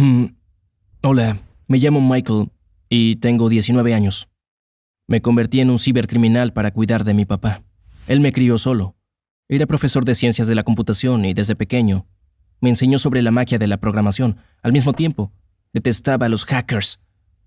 Mm, Hola, me llamo Michael y tengo 19 años. Me convertí en un cibercriminal para cuidar de mi papá. Él me crió solo. Era profesor de ciencias de la computación y desde pequeño me enseñó sobre la magia de la programación. Al mismo tiempo, detestaba a los hackers,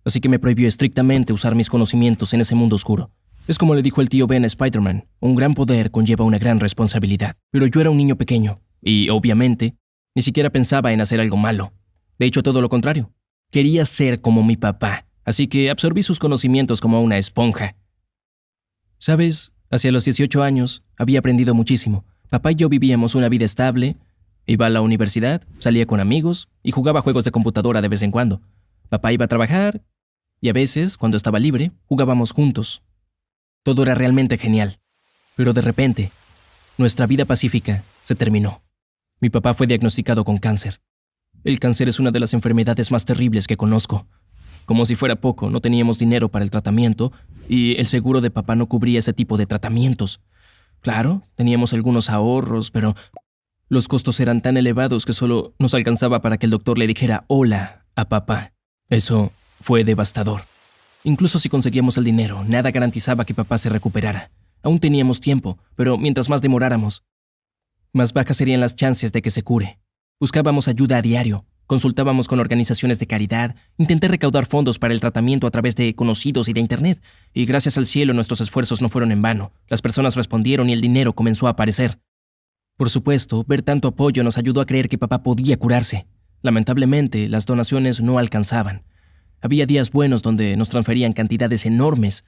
así que me prohibió estrictamente usar mis conocimientos en ese mundo oscuro. Es como le dijo el tío Ben a Spider-Man, un gran poder conlleva una gran responsabilidad. Pero yo era un niño pequeño y, obviamente, ni siquiera pensaba en hacer algo malo. De hecho, todo lo contrario. Quería ser como mi papá, así que absorbí sus conocimientos como una esponja. ¿Sabes? Hacia los 18 años había aprendido muchísimo. Papá y yo vivíamos una vida estable, iba a la universidad, salía con amigos y jugaba juegos de computadora de vez en cuando. Papá iba a trabajar y a veces, cuando estaba libre, jugábamos juntos. Todo era realmente genial. Pero de repente, nuestra vida pacífica se terminó. Mi papá fue diagnosticado con cáncer. El cáncer es una de las enfermedades más terribles que conozco. Como si fuera poco, no teníamos dinero para el tratamiento y el seguro de papá no cubría ese tipo de tratamientos. Claro, teníamos algunos ahorros, pero los costos eran tan elevados que solo nos alcanzaba para que el doctor le dijera hola a papá. Eso fue devastador. Incluso si conseguíamos el dinero, nada garantizaba que papá se recuperara. Aún teníamos tiempo, pero mientras más demoráramos, más bajas serían las chances de que se cure. Buscábamos ayuda a diario, consultábamos con organizaciones de caridad, intenté recaudar fondos para el tratamiento a través de conocidos y de internet, y gracias al cielo nuestros esfuerzos no fueron en vano. Las personas respondieron y el dinero comenzó a aparecer. Por supuesto, ver tanto apoyo nos ayudó a creer que papá podía curarse. Lamentablemente, las donaciones no alcanzaban. Había días buenos donde nos transferían cantidades enormes,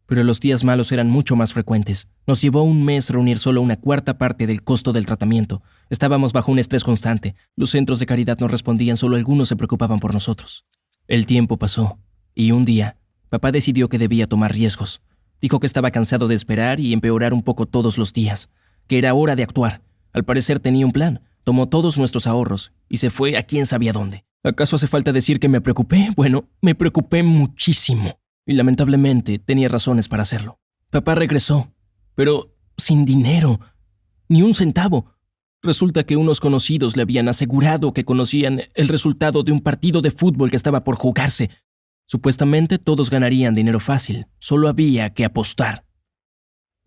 pero los días malos eran mucho más frecuentes. Nos llevó un mes reunir solo una cuarta parte del costo del tratamiento. Estábamos bajo un estrés constante. Los centros de caridad no respondían, solo algunos se preocupaban por nosotros. El tiempo pasó, y un día, papá decidió que debía tomar riesgos. Dijo que estaba cansado de esperar y empeorar un poco todos los días, que era hora de actuar. Al parecer tenía un plan. Tomó todos nuestros ahorros y se fue a quién sabía dónde. ¿Acaso hace falta decir que me preocupé? Bueno, me preocupé muchísimo. Y lamentablemente tenía razones para hacerlo. Papá regresó, pero sin dinero, ni un centavo. Resulta que unos conocidos le habían asegurado que conocían el resultado de un partido de fútbol que estaba por jugarse. Supuestamente todos ganarían dinero fácil, solo había que apostar.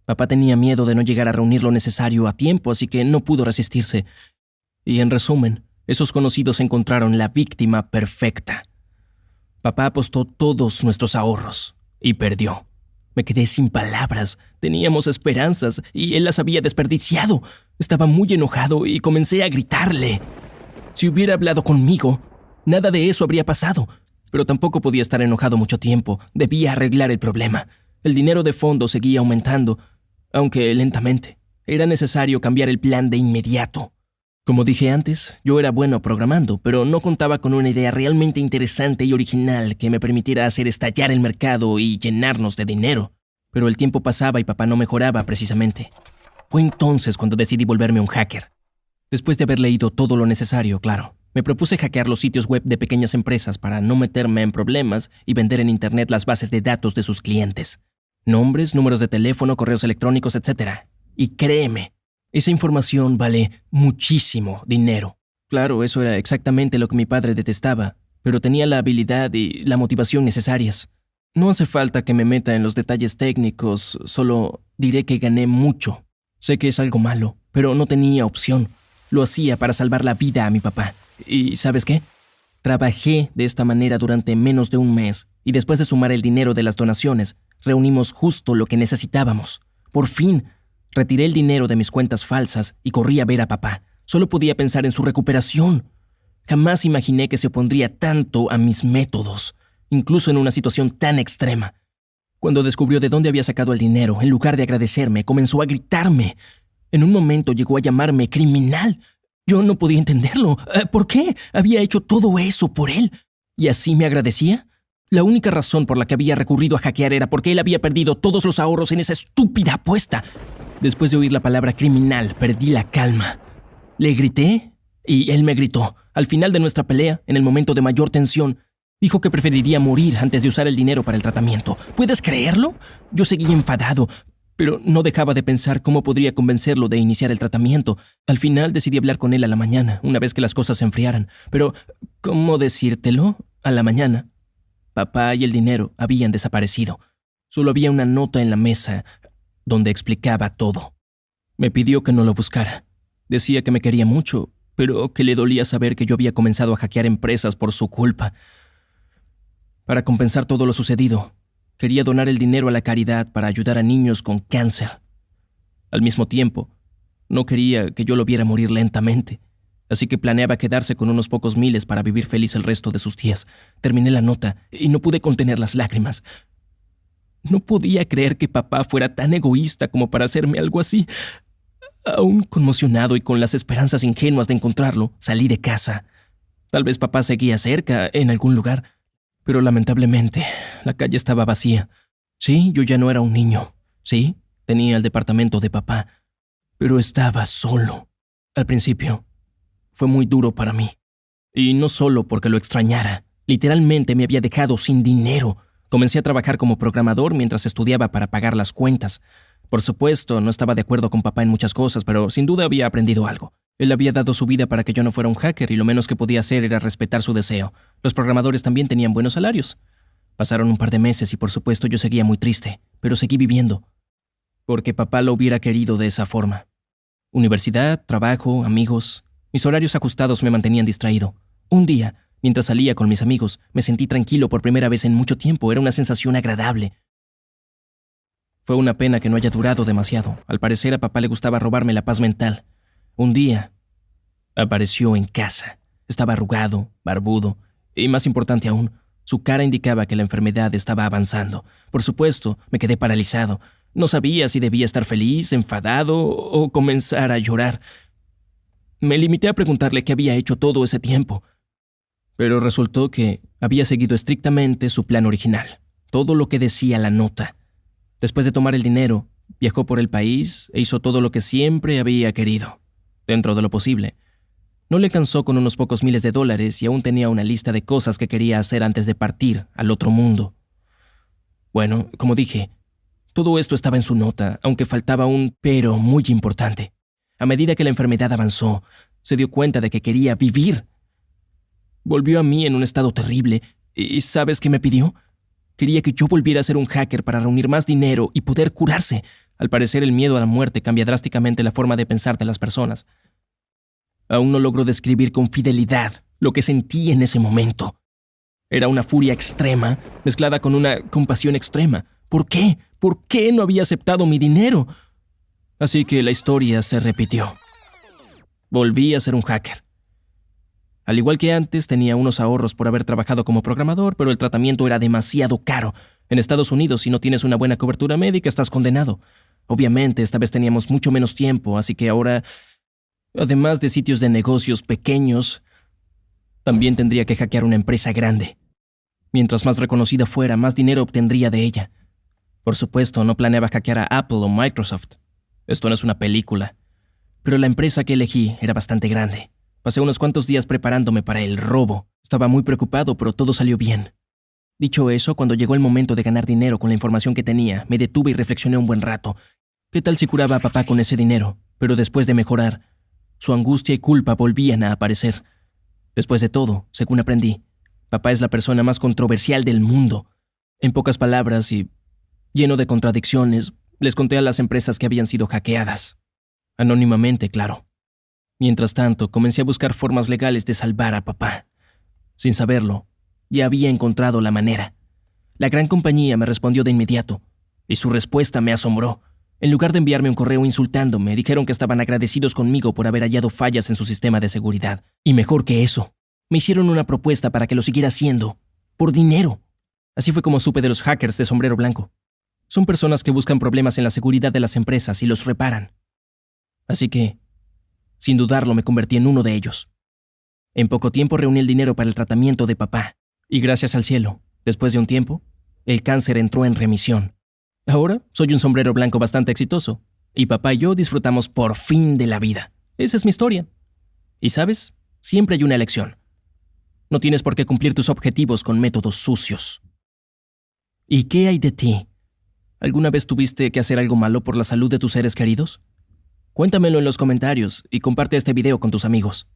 Papá tenía miedo de no llegar a reunir lo necesario a tiempo, así que no pudo resistirse. Y en resumen, esos conocidos encontraron la víctima perfecta. Papá apostó todos nuestros ahorros y perdió. Me quedé sin palabras. Teníamos esperanzas y él las había desperdiciado. Estaba muy enojado y comencé a gritarle. Si hubiera hablado conmigo, nada de eso habría pasado. Pero tampoco podía estar enojado mucho tiempo. Debía arreglar el problema. El dinero de fondo seguía aumentando, aunque lentamente. Era necesario cambiar el plan de inmediato. Como dije antes, yo era bueno programando, pero no contaba con una idea realmente interesante y original que me permitiera hacer estallar el mercado y llenarnos de dinero. Pero el tiempo pasaba y papá no mejoraba precisamente. Fue entonces cuando decidí volverme un hacker. Después de haber leído todo lo necesario, claro, me propuse hackear los sitios web de pequeñas empresas para no meterme en problemas y vender en internet las bases de datos de sus clientes. Nombres, números de teléfono, correos electrónicos, etc. Y créeme, esa información vale muchísimo dinero. Claro, eso era exactamente lo que mi padre detestaba, pero tenía la habilidad y la motivación necesarias. No hace falta que me meta en los detalles técnicos, solo diré que gané mucho. Sé que es algo malo, pero no tenía opción. Lo hacía para salvar la vida a mi papá. ¿Y sabes qué? Trabajé de esta manera durante menos de un mes, y después de sumar el dinero de las donaciones, reunimos justo lo que necesitábamos. Por fin, retiré el dinero de mis cuentas falsas y corrí a ver a papá. Solo podía pensar en su recuperación. Jamás imaginé que se opondría tanto a mis métodos, incluso en una situación tan extrema. Cuando descubrió de dónde había sacado el dinero, en lugar de agradecerme, comenzó a gritarme. En un momento llegó a llamarme criminal. Yo no podía entenderlo. ¿Por qué? Había hecho todo eso por él. ¿Y así me agradecía? La única razón por la que había recurrido a hackear era porque él había perdido todos los ahorros en esa estúpida apuesta. Después de oír la palabra criminal, perdí la calma. Le grité y él me gritó. Al final de nuestra pelea, en el momento de mayor tensión, dijo que preferiría morir antes de usar el dinero para el tratamiento. ¿Puedes creerlo? Yo seguí enfadado, pero no dejaba de pensar cómo podría convencerlo de iniciar el tratamiento. Al final decidí hablar con él a la mañana, una vez que las cosas se enfriaran. Pero, ¿cómo decírtelo? A la mañana, papá y el dinero habían desaparecido. Solo había una nota en la mesa donde explicaba todo. Me pidió que no lo buscara. Decía que me quería mucho, pero que le dolía saber que yo había comenzado a hackear empresas por su culpa. Para compensar todo lo sucedido, quería donar el dinero a la caridad para ayudar a niños con cáncer. Al mismo tiempo, no quería que yo lo viera morir lentamente, así que planeaba quedarse con unos pocos miles para vivir feliz el resto de sus días. Terminé la nota y no pude contener las lágrimas. No podía creer que papá fuera tan egoísta como para hacerme algo así. Aún conmocionado y con las esperanzas ingenuas de encontrarlo, salí de casa. Tal vez papá seguía cerca, en algún lugar, pero lamentablemente la calle estaba vacía. Sí, yo ya no era un niño. Sí, tenía el departamento de papá, pero estaba solo. Al principio, fue muy duro para mí. Y no solo porque lo extrañara, literalmente me había dejado sin dinero. Comencé a trabajar como programador mientras estudiaba para pagar las cuentas. Por supuesto, no estaba de acuerdo con papá en muchas cosas, pero sin duda había aprendido algo. Él había dado su vida para que yo no fuera un hacker y lo menos que podía hacer era respetar su deseo. Los programadores también tenían buenos salarios. Pasaron un par de meses y por supuesto yo seguía muy triste, pero seguí viviendo. Porque papá lo hubiera querido de esa forma. Universidad, trabajo, amigos. Mis horarios ajustados me mantenían distraído. Un día, mientras salía con mis amigos, me sentí tranquilo por primera vez en mucho tiempo. Era una sensación agradable. Fue una pena que no haya durado demasiado. Al parecer a papá le gustaba robarme la paz mental. Un día, apareció en casa. Estaba arrugado, barbudo, y más importante aún, su cara indicaba que la enfermedad estaba avanzando. Por supuesto, me quedé paralizado. No sabía si debía estar feliz, enfadado o comenzar a llorar. Me limité a preguntarle qué había hecho todo ese tiempo. Pero resultó que había seguido estrictamente su plan original, todo lo que decía la nota. Después de tomar el dinero, viajó por el país e hizo todo lo que siempre había querido, dentro de lo posible. No le cansó con unos pocos miles de dólares y aún tenía una lista de cosas que quería hacer antes de partir al otro mundo. Bueno, como dije, todo esto estaba en su nota, aunque faltaba un pero muy importante. A medida que la enfermedad avanzó, se dio cuenta de que quería vivir. Volvió a mí en un estado terrible. ¿Y sabes qué me pidió? Quería que yo volviera a ser un hacker para reunir más dinero y poder curarse. Al parecer, el miedo a la muerte cambia drásticamente la forma de pensar de las personas. Aún no logro describir con fidelidad lo que sentí en ese momento. Era una furia extrema, mezclada con una compasión extrema. ¿Por qué? ¿Por qué no había aceptado mi dinero? Así que la historia se repitió. Volví a ser un hacker. Al igual que antes, tenía unos ahorros por haber trabajado como programador, pero el tratamiento era demasiado caro. En Estados Unidos, si no tienes una buena cobertura médica, estás condenado. Obviamente, esta vez teníamos mucho menos tiempo, así que ahora, además de sitios de negocios pequeños, también tendría que hackear una empresa grande. Mientras más reconocida fuera, más dinero obtendría de ella. Por supuesto, no planeaba hackear a Apple o Microsoft. Esto no es una película. Pero la empresa que elegí era bastante grande. Pasé unos cuantos días preparándome para el robo. Estaba muy preocupado, pero todo salió bien. Dicho eso, cuando llegó el momento de ganar dinero con la información que tenía, me detuve y reflexioné un buen rato. ¿Qué tal si curaba a papá con ese dinero? Pero después de mejorar, su angustia y culpa volvían a aparecer. Después de todo, según aprendí, papá es la persona más controversial del mundo. En pocas palabras y lleno de contradicciones, les conté a las empresas que habían sido hackeadas. Anónimamente, claro. Mientras tanto, comencé a buscar formas legales de salvar a papá. Sin saberlo, ya había encontrado la manera. La gran compañía me respondió de inmediato, y su respuesta me asombró. En lugar de enviarme un correo insultándome, dijeron que estaban agradecidos conmigo por haber hallado fallas en su sistema de seguridad. Y mejor que eso, me hicieron una propuesta para que lo siguiera haciendo, por dinero. Así fue como supe de los hackers de sombrero blanco. Son personas que buscan problemas en la seguridad de las empresas y los reparan. Así que, sin dudarlo, me convertí en uno de ellos. En poco tiempo reuní el dinero para el tratamiento de papá. Y gracias al cielo, después de un tiempo, el cáncer entró en remisión. Ahora soy un sombrero blanco bastante exitoso. Y papá y yo disfrutamos por fin de la vida. Esa es mi historia. Y sabes, siempre hay una elección. No tienes por qué cumplir tus objetivos con métodos sucios. ¿Y qué hay de ti? ¿Alguna vez tuviste que hacer algo malo por la salud de tus seres queridos? Cuéntamelo en los comentarios y comparte este video con tus amigos.